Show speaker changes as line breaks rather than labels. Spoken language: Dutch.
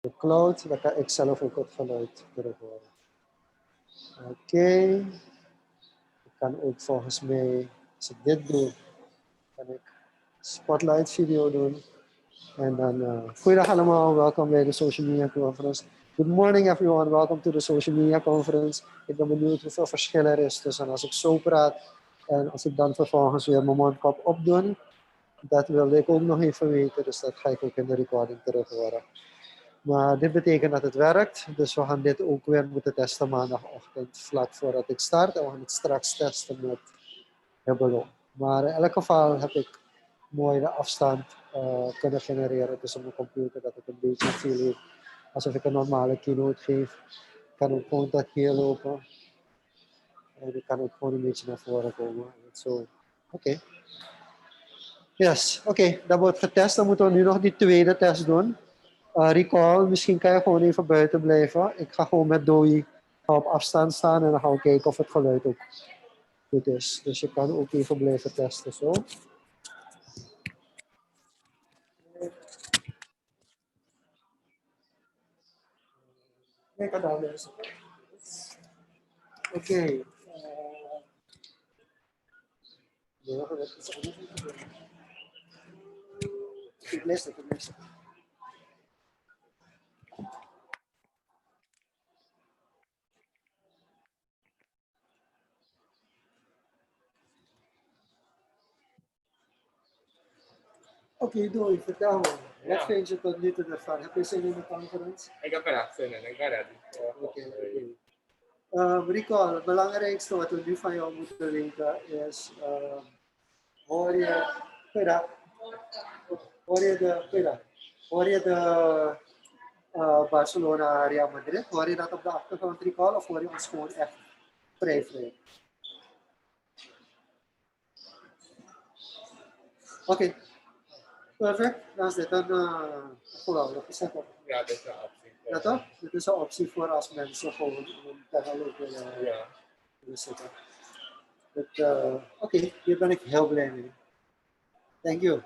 de cloud, dan kan ik zelf ook het geluid terug horen. Oké. Ik kan ook volgens mij, als ik dit doe, kan ik spotlight video doen. En dan, goeiedag allemaal, welkom bij de Social Media Conference. Good morning everyone, welcome to the Social Media Conference. Ik ben benieuwd hoeveel verschil er is tussen als ik zo praat en als ik dan vervolgens weer mijn mondkap opdoe. Dat wilde ik ook nog even weten, dus dat ga ik ook in de recording terug horen. Maar dit betekent dat het werkt, dus we gaan dit ook weer moeten testen maandagochtend vlak voordat ik start. En we gaan het straks testen met Hebelo. Maar in elk geval heb ik mooi de afstand kunnen genereren tussen mijn computer, dat het een beetje veel heeft alsof ik een normale keynote geef. Ik kan ook gewoon dat hier lopen. En ik kan ook gewoon een beetje naar voren komen. Zo, oké. Yes, oké, dat wordt getest. Dan moeten we nu nog die tweede test doen. Recall, misschien kan je gewoon even buiten blijven. Ik ga gewoon met Doi op afstand staan en dan gaan we kijken of het geluid ook goed is. Dus je kan ook even blijven testen zo. Oké. Ik lees het. Oké, Doi, vertel me. Wat vind je tot nu toe ervan? Heb je zin in de conference?
Ik heb er echt zin in, ik ben ready.
Oké. Recall, het belangrijkste wat we nu van jou moeten weten is, hoor je, hoor je de Barcelona Real Madrid? Hoor je dat op de achtergrond, Recall, of hoor je ons gewoon echt vrij? Oké. Perfect. Dan is dit een geweldige setup.
Ja, dit is een optie.
Ja toch? Dit is een optie voor als mensen gewoon een panel willen zitten. Oké, hier ben ik heel blij mee. Thank you.